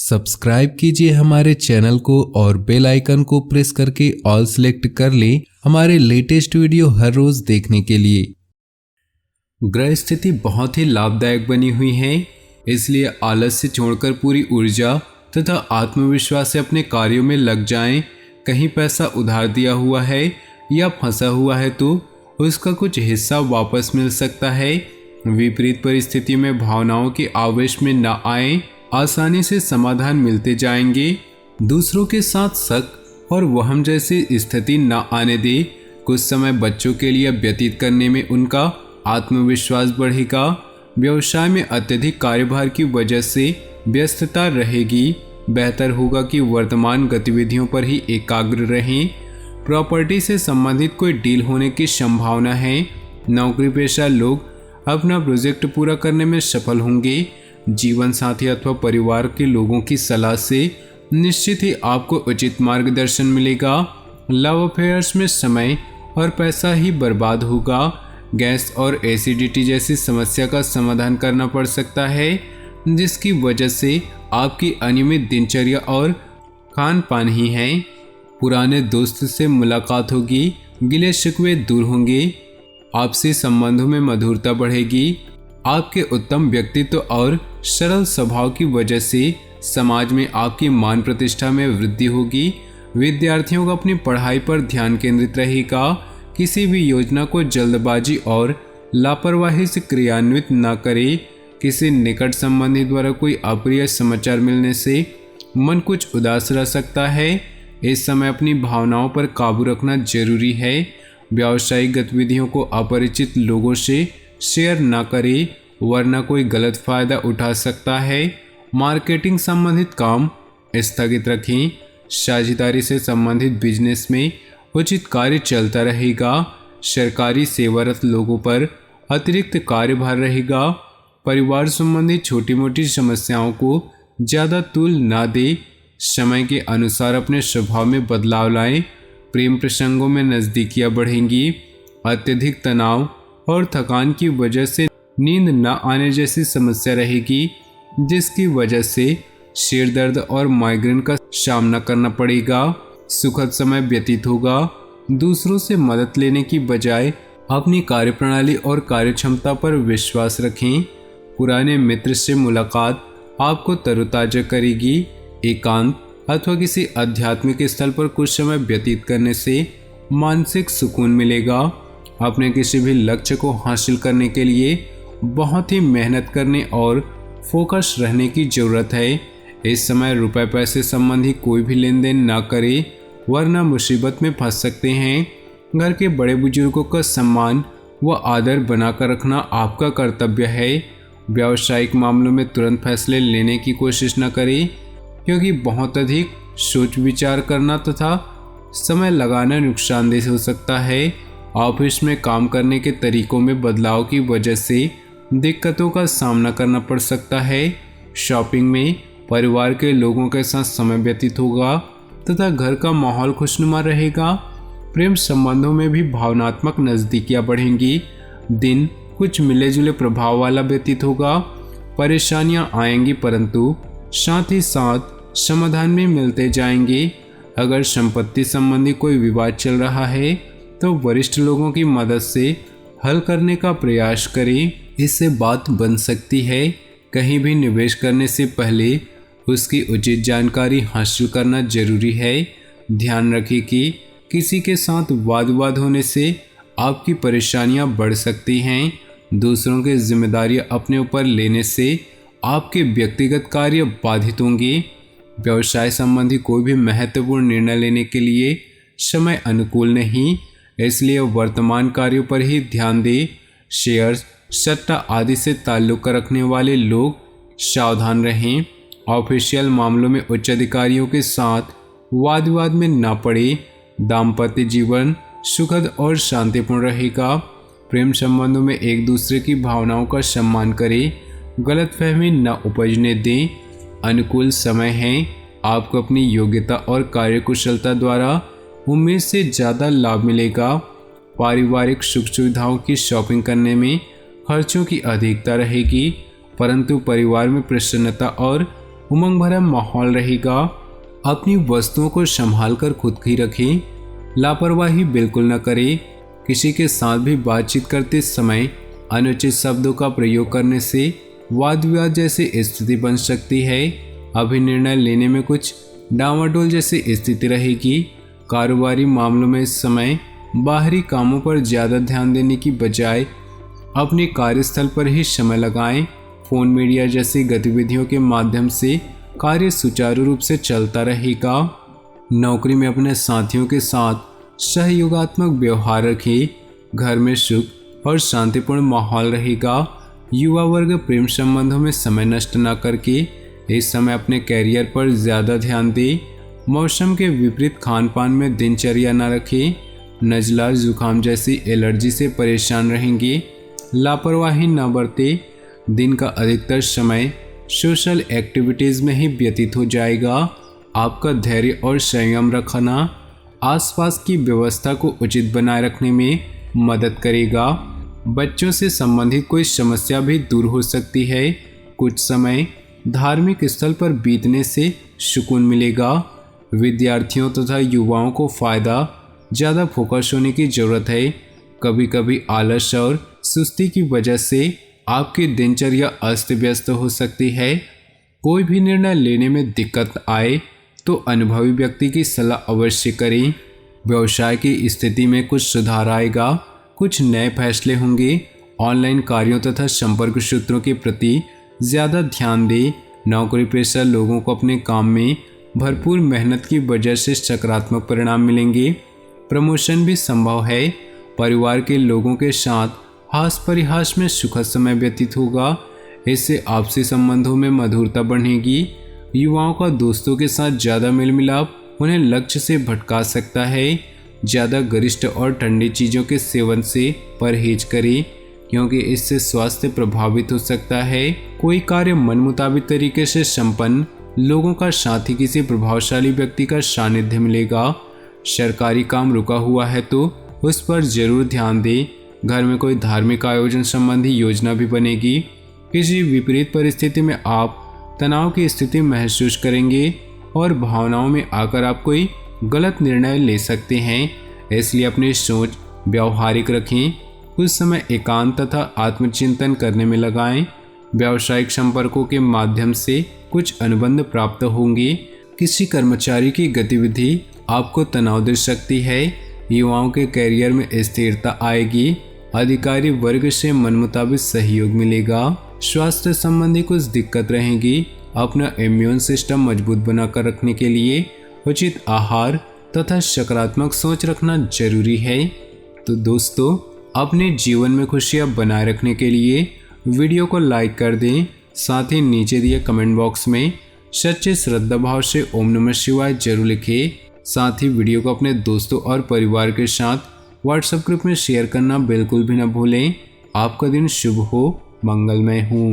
Subscribe कीजिए हमारे channel को और बेल आइकन को प्रेस करके ऑल सेलेक्ट कर लें हमारे लेटेस्ट वीडियो हर रोज देखने के लिए। ग्रह स्थिति बहुत ही लाभदायक बनी हुई है, इसलिए आलस्य छोड़कर पूरी ऊर्जा तथा आत्मविश्वास से अपने कार्यों में लग जाएं। कहीं पैसा उधार दिया हुआ है या फंसा हुआ है तो उसका कुछ हिस्सा वापस मिल सकता है। विपरीत परिस्थिति में भावनाओं के आवेश में न आए, आसानी से समाधान मिलते जाएंगे। दूसरों के साथ शक और वहम जैसी स्थिति न आने दे। कुछ समय बच्चों के लिए व्यतीत करने में उनका आत्मविश्वास बढ़ेगा। व्यवसाय में अत्यधिक कार्यभार की वजह से व्यस्तता रहेगी। बेहतर होगा कि वर्तमान गतिविधियों पर ही एकाग्र रहें। प्रॉपर्टी से संबंधित कोई डील होने की संभावना है। नौकरी पेशा लोग अपना प्रोजेक्ट पूरा करने में सफल होंगे। जीवन साथी अथवा परिवार के लोगों की सलाह से निश्चित ही आपको उचित मार्गदर्शन मिलेगा। लव अफेयर्स में समय और पैसा ही बर्बाद होगा। गैस और एसिडिटी जैसी समस्या का समाधान करना पड़ सकता है, जिसकी वजह से आपकी अनियमित दिनचर्या और खान पान ही है। पुराने दोस्त से मुलाकात होगी, गिले शिकवे दूर होंगे। आपसी संबंधों में मधुरता बढ़ेगी। आपके उत्तम व्यक्तित्व और सरल स्वभाव की वजह से समाज में आपकी मान प्रतिष्ठा में वृद्धि होगी। विद्यार्थियों को अपनी पढ़ाई पर ध्यान केंद्रित रहेगा। किसी भी योजना को जल्दबाजी और लापरवाही से क्रियान्वित न करें। किसी निकट संबंधी द्वारा कोई अप्रिय समाचार मिलने से मन कुछ उदास रह सकता है। इस समय अपनी भावनाओं पर काबू रखना जरूरी है। व्यावसायिक गतिविधियों को अपरिचित लोगों से शेयर न करें, वरना कोई गलत फायदा उठा सकता है। मार्केटिंग संबंधित काम स्थगित रखें। साझेदारी से संबंधित बिजनेस में उचित कार्य चलता रहेगा। सरकारी सेवारत लोगों पर अतिरिक्त कार्यभार रहेगा। परिवार संबंधी छोटी मोटी समस्याओं को ज़्यादा तूल न दे। समय के अनुसार अपने स्वभाव में बदलाव लाएं। प्रेम प्रसंगों में नज़दीकियां बढ़ेंगी। अत्यधिक तनाव और थकान की वजह से नींद न आने जैसी समस्या रहेगी, जिसकी वजह से सिर दर्द और माइग्रेन का सामना करना पड़ेगा। सुखद समय व्यतीत होगा। दूसरों से मदद लेने की बजाय अपनी कार्यप्रणाली और कार्यक्षमता पर विश्वास रखें। पुराने मित्र से मुलाकात आपको तरोताजा करेगी। एकांत अथवा किसी आध्यात्मिक स्थल पर कुछ समय व्यतीत करने से मानसिक सुकून मिलेगा। अपने किसी भी लक्ष्य को हासिल करने के लिए बहुत ही मेहनत करने और फोकस रहने की ज़रूरत है। इस समय रुपए पैसे संबंधी कोई भी लेन देन ना करें, वरना मुसीबत में फंस सकते हैं। घर के बड़े बुजुर्गों का सम्मान व आदर बनाकर रखना आपका कर्तव्य है। व्यावसायिक मामलों में तुरंत फैसले लेने की कोशिश न करें, क्योंकि बहुत अधिक सोच विचार करना तथा समय लगाना नुकसानदेह हो सकता है। ऑफिस में काम करने के तरीकों में बदलाव की वजह से दिक्कतों का सामना करना पड़ सकता है। शॉपिंग में परिवार के लोगों के साथ समय व्यतीत होगा तथा घर का माहौल खुशनुमा रहेगा। प्रेम संबंधों में भी भावनात्मक नज़दीकियां बढ़ेंगी। दिन कुछ मिले जुले प्रभाव वाला व्यतीत होगा। परेशानियां आएंगी, परंतु साथ ही साथ समाधान में मिलते जाएंगे। अगर संपत्ति संबंधी कोई विवाद चल रहा है तो वरिष्ठ लोगों की मदद से हल करने का प्रयास करें, इससे बात बन सकती है। कहीं भी निवेश करने से पहले उसकी उचित जानकारी हासिल करना जरूरी है। ध्यान रखें कि किसी के साथ वाद विवाद होने से आपकी परेशानियां बढ़ सकती हैं। दूसरों की जिम्मेदारियां अपने ऊपर लेने से आपके व्यक्तिगत कार्य बाधित होंगे। व्यवसाय संबंधी कोई भी महत्वपूर्ण निर्णय लेने के लिए समय अनुकूल नहीं, इसलिए वर्तमान कार्यों पर ही ध्यान दें। शेयर्स, सट्टा आदि से ताल्लुक रखने वाले लोग सावधान रहें। ऑफिशियल मामलों में उच्च अधिकारियों के साथ वाद विवाद में न पड़े। दाम्पत्य जीवन सुखद और शांतिपूर्ण रहेगा। प्रेम संबंधों में एक दूसरे की भावनाओं का सम्मान करें। गलतफहमी न उपजने दें। अनुकूल समय है। आपको अपनी योग्यता और कार्यकुशलता द्वारा उम्मीद से ज़्यादा लाभ मिलेगा। पारिवारिक सुख सुविधाओं की शॉपिंग करने में खर्चों की अधिकता रहेगी, परंतु परिवार में प्रसन्नता और उमंग भरा माहौल रहेगा। अपनी वस्तुओं को संभाल कर खुद ही रखें, लापरवाही बिल्कुल न करें। किसी के साथ भी बातचीत करते समय अनुचित शब्दों का प्रयोग करने से वाद विवाद जैसी स्थिति बन सकती है। अभी निर्णय लेने में कुछ डामाडोल जैसी स्थिति रहेगी। कारोबारी मामलों में इस समय बाहरी कामों पर ज़्यादा ध्यान देने की बजाय अपने कार्यस्थल पर ही समय लगाएं। फोन मीडिया जैसी गतिविधियों के माध्यम से कार्य सुचारू रूप से चलता रहेगा। नौकरी में अपने साथियों के साथ सहयोगात्मक व्यवहार रखें। घर में सुख और शांतिपूर्ण माहौल रहेगा। युवा वर्ग प्रेम संबंधों में समय नष्ट न करके इस समय अपने कैरियर पर ज़्यादा ध्यान दे। मौसम के विपरीत खान पान में दिनचर्या न रखें। नज़ला जुकाम जैसी एलर्जी से परेशान रहेंगे। लापरवाही न बरते। दिन का अधिकतर समय सोशल एक्टिविटीज़ में ही व्यतीत हो जाएगा। आपका धैर्य और संयम रखना आसपास की व्यवस्था को उचित बनाए रखने में मदद करेगा। बच्चों से संबंधित कोई समस्या भी दूर हो सकती है। कुछ समय धार्मिक स्थल पर बीतने से सुकून मिलेगा। विद्यार्थियों तथा युवाओं को फ़ायदा ज़्यादा फोकस होने की ज़रूरत है। कभी कभी आलस और सुस्ती की वजह से आपकी दिनचर्या अस्त व्यस्त हो सकती है। कोई भी निर्णय लेने में दिक्कत आए तो अनुभवी व्यक्ति की सलाह अवश्य करें। व्यवसाय की स्थिति में कुछ सुधार आएगा। कुछ नए फैसले होंगे। ऑनलाइन कार्यों तथा संपर्क सूत्रों के प्रति ज़्यादा ध्यान दें। नौकरी पेशा लोगों को अपने काम में भरपूर मेहनत की वजह से सकारात्मक परिणाम मिलेंगे। प्रमोशन भी संभव है। परिवार के लोगों के साथ हास परिहास में सुखद समय व्यतीत होगा। इससे आपसी संबंधों में मधुरता बढ़ेगी। युवाओं का दोस्तों के साथ ज़्यादा मेल मिलाप उन्हें लक्ष्य से भटका सकता है। ज़्यादा गरिष्ठ और ठंडी चीज़ों के सेवन से परहेज करें, क्योंकि इससे स्वास्थ्य प्रभावित हो सकता है। कोई कार्य मन मुताबिक तरीके से संपन्न लोगों का साथ ही किसी प्रभावशाली व्यक्ति का सानिध्य मिलेगा। सरकारी काम रुका हुआ है तो उस पर जरूर ध्यान दें। घर में कोई धार्मिक आयोजन संबंधी योजना भी बनेगी। किसी विपरीत परिस्थिति में आप तनाव की स्थिति महसूस करेंगे और भावनाओं में आकर आप कोई गलत निर्णय ले सकते हैं। इसलिए अपनी सोच व्यावहारिक रखें। कुछ समय एकांत तथा आत्मचिंतन करने में लगाएं। व्यावसायिक संपर्कों के माध्यम से कुछ अनुबंध प्राप्त होंगे। किसी कर्मचारी की गतिविधि आपको तनाव दे सकती है। युवाओं के करियर में स्थिरता आएगी। अधिकारी वर्ग से मन मुताबिक सहयोग मिलेगा। स्वास्थ्य संबंधी कुछ दिक्कत रहेगी। अपना इम्यून सिस्टम मजबूत बनाकर रखने के लिए उचित आहार तथा सकारात्मक सोच रखना जरूरी है। तो दोस्तों, अपने जीवन में खुशियाँ बनाए रखने के लिए वीडियो को लाइक कर दें। साथ ही नीचे दिए कमेंट बॉक्स में सच्चे श्रद्धा भाव से ओम नमः शिवाय जरूर लिखें। साथ ही वीडियो को अपने दोस्तों और परिवार के साथ व्हाट्सएप ग्रुप में शेयर करना बिल्कुल भी न भूलें। आपका दिन शुभ हो, मंगलमय हो।